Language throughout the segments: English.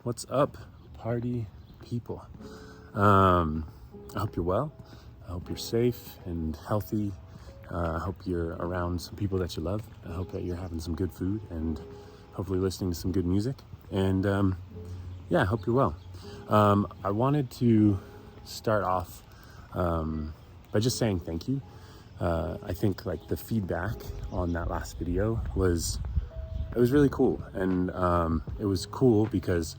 What's up, party people? I hope you're well. I hope you're safe and healthy. I hope you're around some people that you love. I hope that you're having some good food and hopefully listening to some good music. And I hope you're well. I wanted to start off by just saying thank you. I think like the feedback on that last video was really cool, and it was cool because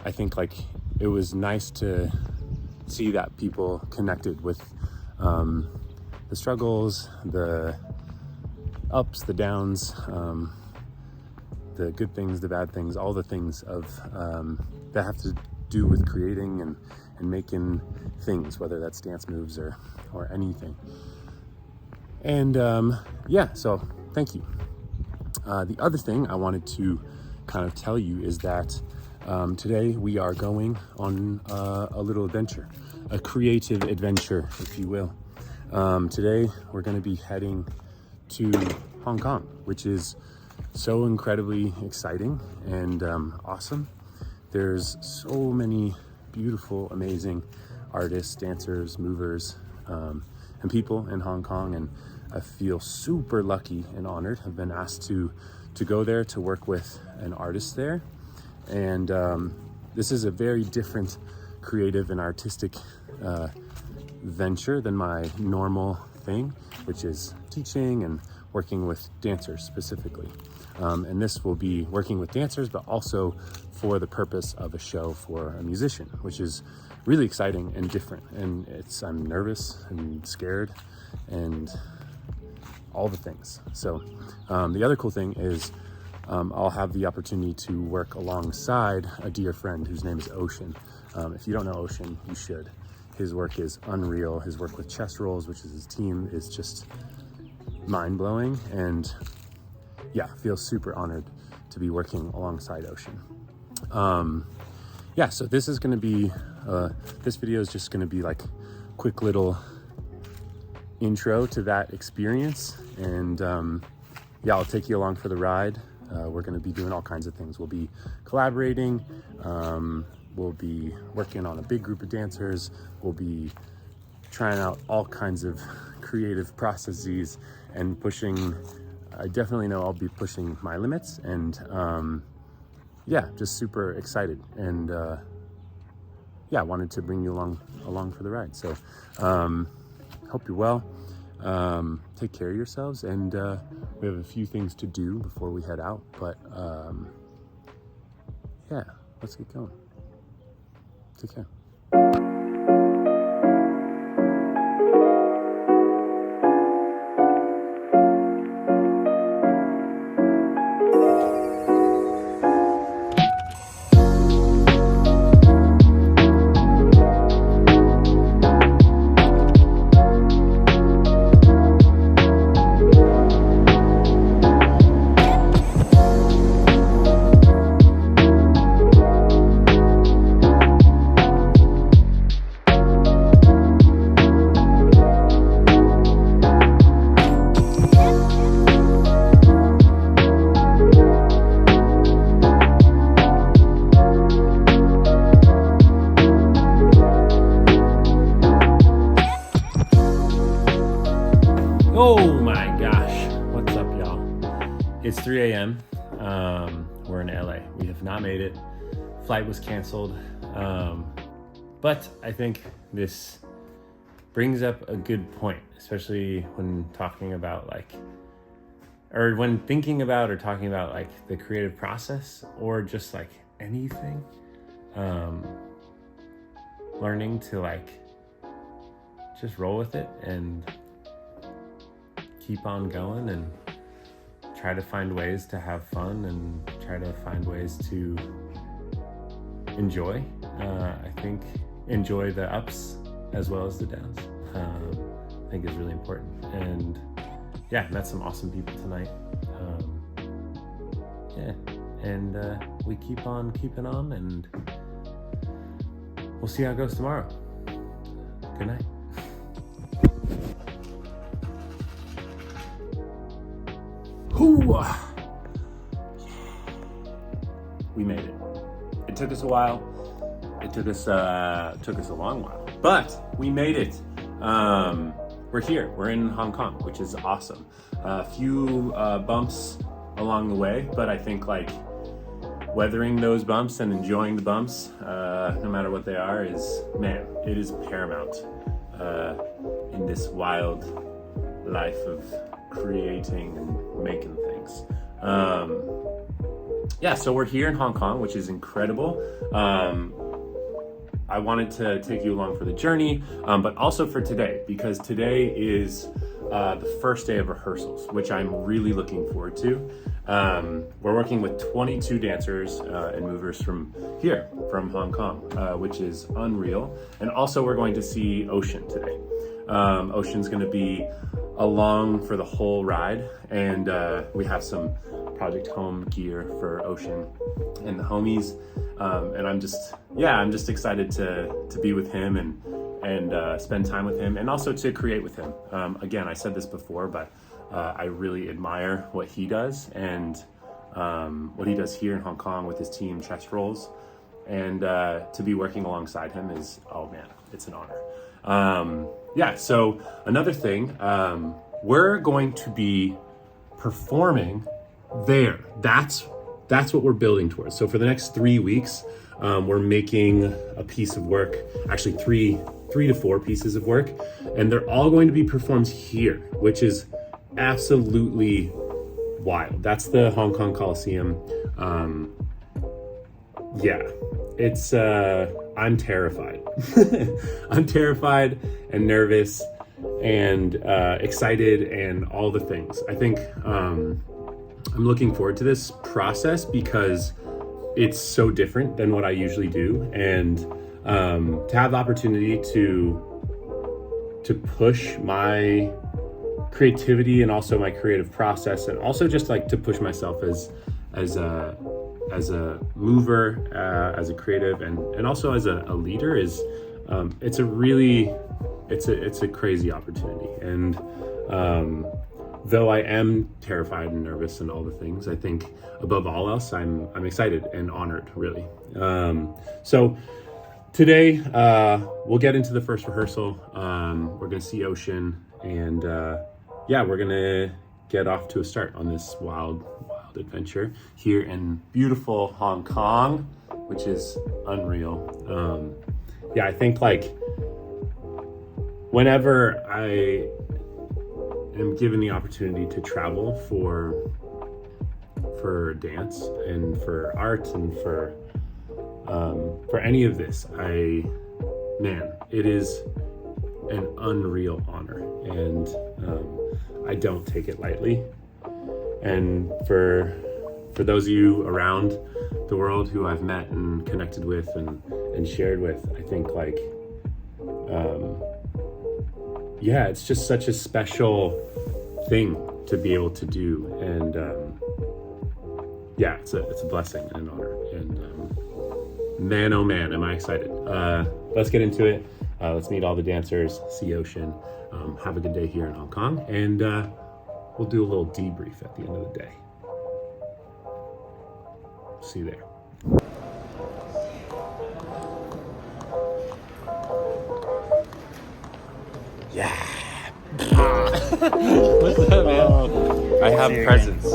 I think like it was nice to see that people connected with the struggles, the ups, the downs, the good things, the bad things, all the things of that have to do with creating and making things, whether that's dance moves or anything. And so thank you. The other thing I wanted to kind of tell you is that today we are going on a little adventure, a creative adventure, if you will. Today we're going to be heading to Hong Kong, which is so incredibly exciting and awesome. There's so many beautiful, amazing artists, dancers, movers, and people in Hong Kong, and I feel super lucky and honored. I've been asked to go there to work with an artist there, and this is a very different creative and artistic venture than my normal thing, which is teaching and working with dancers specifically. And this will be working with dancers, but also for the purpose of a show for a musician, which is really exciting and different. And I'm nervous and scared and all the things. So the other cool thing is I'll have the opportunity to work alongside a dear friend whose name is Ocean. If you don't know Ocean, you should. His work is unreal. His work with Chestrolls, which is his team, is just mind-blowing, and I feel super honored to be working alongside Ocean. So this is going to be this video is just going to be like quick little intro to that experience, and I'll take you along for the ride. We're going to be doing all kinds of things. We'll be collaborating, we'll be working on a big group of dancers, we'll be trying out all kinds of creative processes and pushing. I definitely know I'll be pushing my limits, and just super excited, and wanted to bring you along for the ride. So hope you're well. Take care of yourselves, and we have a few things to do before we head out, but let's get going. Take care. Oh my gosh, what's up, y'all? It's 3 a.m. We're in LA. We have not made it. Flight was canceled. But I think this brings up a good point, especially when talking about when thinking about or talking about like the creative process, or just like anything. Learning to like just roll with it and keep on going and try to find ways to have fun and try to find ways to enjoy. I think enjoy the ups as well as the downs. I think is really important. And met some awesome people tonight. We keep on keeping on, and we'll see how it goes tomorrow. Good night. We made it. It took us a while. It took us a long while, but we made it. We're here. We're in Hong Kong, which is awesome. A few bumps along the way, but I think like weathering those bumps and enjoying the bumps, no matter what they are, it is paramount in this wild life of creating and making things. So we're here in Hong Kong, which is incredible. I wanted to take you along for the journey, but also for today, because today is the first day of rehearsals, which I'm really looking forward to. We're working with 22 dancers and movers from here, from Hong Kong, which is unreal. And also we're going to see Ocean today. Ocean's gonna be along for the whole ride, and we have some Project Home gear for Ocean and the homies. And I'm just excited to be with him and spend time with him, and also to create with him. Again, I said this before, but I really admire what he does and what he does here in Hong Kong with his team Chestrolls, and to be working alongside him is, oh man, it's an honor. So another thing, we're going to be performing there. That's what we're building towards. So for the next 3 weeks, we're making a piece of work, actually three to four pieces of work, and they're all going to be performed here, which is absolutely wild. That's the Hong Kong Coliseum. I'm terrified. I'm terrified and nervous and excited and all the things. I think I'm looking forward to this process because it's so different than what I usually do, and to have the opportunity to push my creativity and also my creative process, and also just like to push myself as a mover, as a creative, and also as a leader is it's a crazy opportunity. And though I am terrified and nervous and all the things, I think above all else, I'm excited and honored, really. So today, we'll get into the first rehearsal. We're gonna see Ocean, and we're gonna get off to a start on this wild adventure here in beautiful Hong Kong, which is unreal. I think like whenever I am given the opportunity to travel for dance and for art and for any of this, it is an unreal honor, and I don't take it lightly. And for those of you around the world who I've met and connected with and shared with, I think like it's just such a special thing to be able to do, and it's a blessing and an honor, and man, oh man, am I excited. Let's get into it. Let's meet all the dancers, see Ocean, have a good day here in Hong Kong, and we'll do a little debrief at the end of the day. See you there. Yeah. What's up, man? I have presents.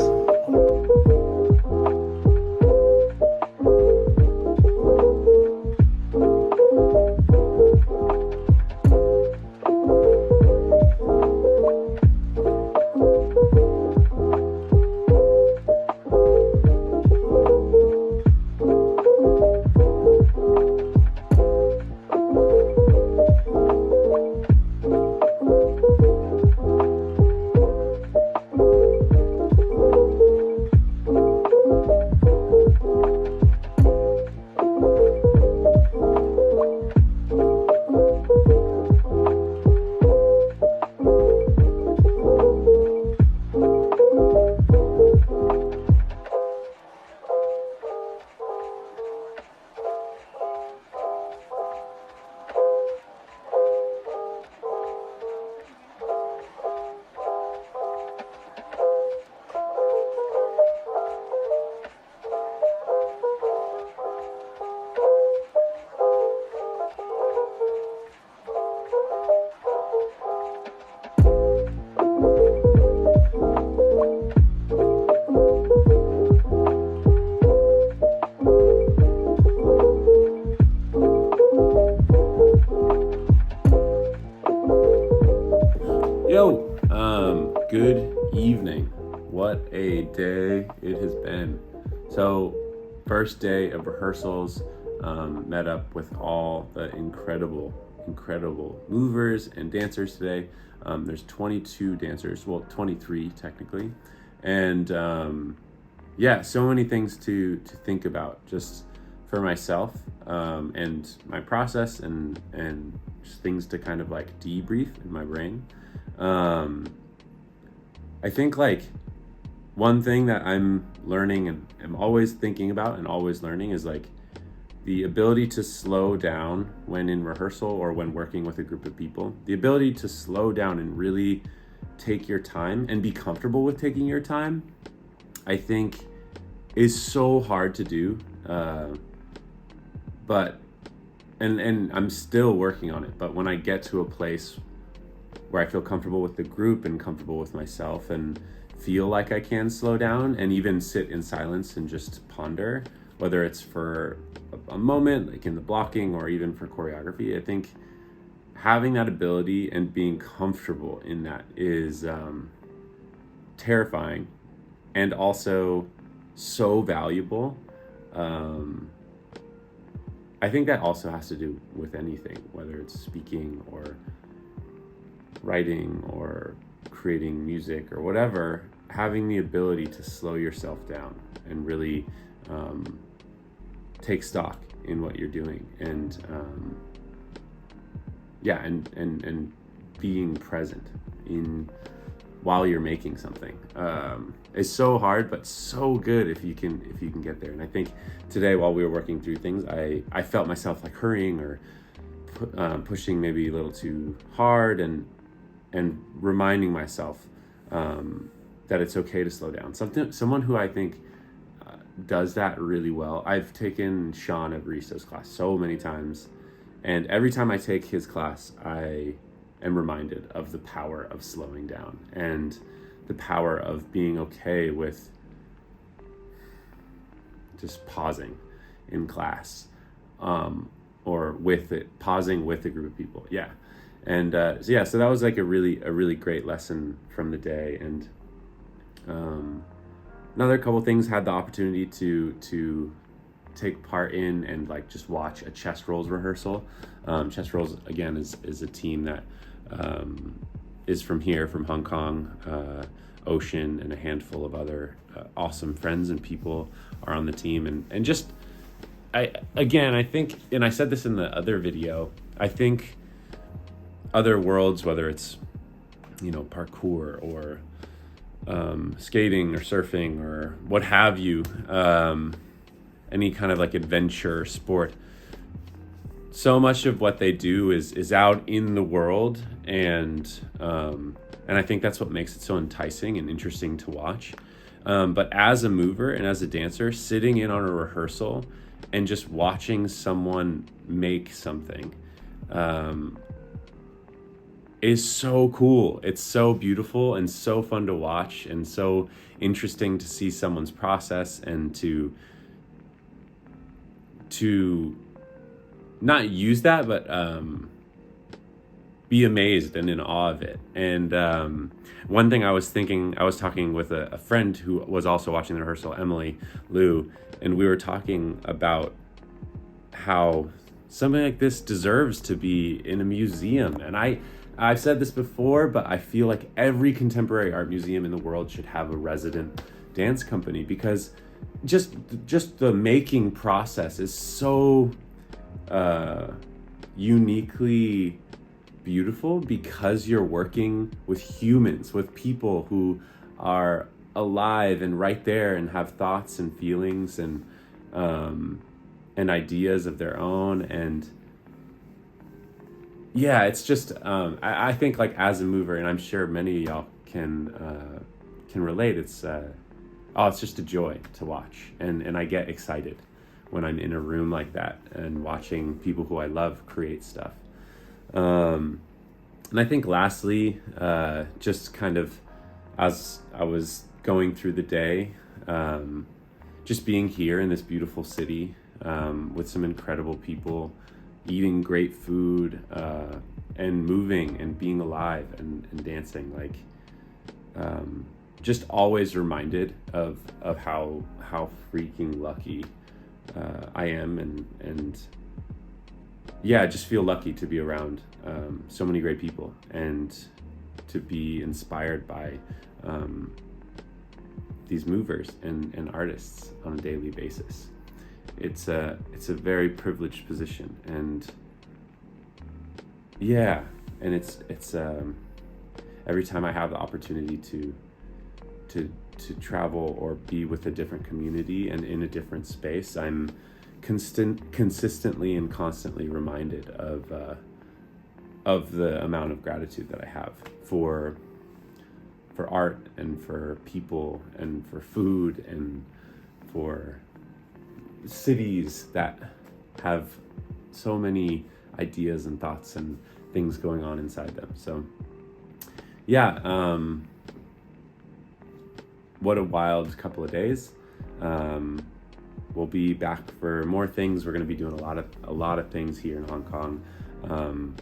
a day it has been. So first day of rehearsals, met up with all the incredible movers and dancers today. There's 22 dancers, well, 23 technically. And yeah, so many things to think about just for myself, and my process, and just things to kind of like debrief in my brain. I think like one thing that I'm learning and am always thinking about and always learning is like the ability to slow down when in rehearsal or when working with a group of people. The ability to slow down and really take your time and be comfortable with taking your time, I think is so hard to do. But I'm still working on it. But when I get to a place where I feel comfortable with the group and comfortable with myself and feel like I can slow down and even sit in silence and just ponder, whether it's for a moment, like in the blocking, or even for choreography, I think having that ability and being comfortable in that is terrifying and also so valuable. I think that also has to do with anything, whether it's speaking or writing or creating music or whatever. Having the ability to slow yourself down and really take stock in what you're doing, and and being present in while you're making something is so hard, but so good if you can get there. And I think today, while we were working through things, I felt myself like hurrying or pushing maybe a little too hard, and reminding myself that it's okay to slow down. Someone who I think does that really well. I've taken Sean Evaristo's class so many times, and every time I take his class, I am reminded of the power of slowing down and the power of being okay with just pausing in class, or with it, pausing with a group of people. Yeah. And so that was like a really great lesson from the day. And another couple things, had the opportunity to take part in and like just watch a chestroll rehearsal. Chestroll again is a team that is from here, from Hong Kong. Ocean and a handful of other awesome friends and people are on the team, and just I think, and I said this in the other video, I think other worlds, whether it's parkour or skating or surfing or what have you, any kind of like adventure sport, so much of what they do is out in the world, and I think that's what makes it so enticing and interesting to watch. But as a mover and as a dancer, sitting in on a rehearsal and just watching someone make something is so cool. It's so beautiful and so fun to watch, and so interesting to see someone's process, and to not use that, but be amazed and in awe of it. And one thing I was talking with a friend who was also watching the rehearsal, Emily Lou, and we were talking about how something like this deserves to be in a museum. And I've said this before, but I feel like every contemporary art museum in the world should have a resident dance company, because just the making process is so uniquely beautiful, because you're working with humans, with people who are alive and right there and have thoughts and feelings and ideas of their own. And yeah, it's just I think like as a mover, and I'm sure many of y'all can relate, it's just a joy to watch, and I get excited when I'm in a room like that and watching people who I love create stuff. And I think lastly, just kind of as I was going through the day, just being here in this beautiful city with some incredible people, eating great food, and moving and being alive and dancing, like just always reminded of how freaking lucky I am, and yeah, I just feel lucky to be around so many great people and to be inspired by these movers and artists on a daily basis. It's a very privileged position, and yeah, and it's every time I have the opportunity to travel or be with a different community and in a different space, I'm consistently and constantly reminded of the amount of gratitude that I have for art and for people and for food and for cities that have so many ideas and thoughts and things going on inside them. So yeah, what a wild couple of days. We'll be back for more things. We're going to be doing a lot of things here in Hong Kong,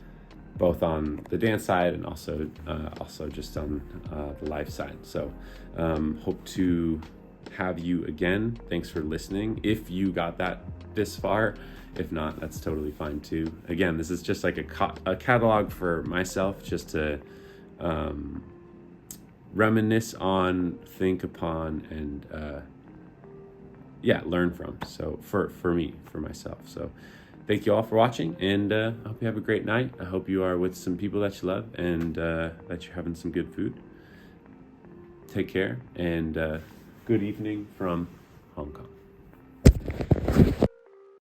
both on the dance side and also just on the life side. So hope to have you again. Thanks for listening. If you got this far, if not, that's totally fine too. Again, this is just like a catalog for myself, just to reminisce on, think upon, and learn from. So for me, for myself. So thank you all for watching, and I hope you have a great night. I hope you are with some people that you love, and that you're having some good food. Take care, and good evening from Hong Kong.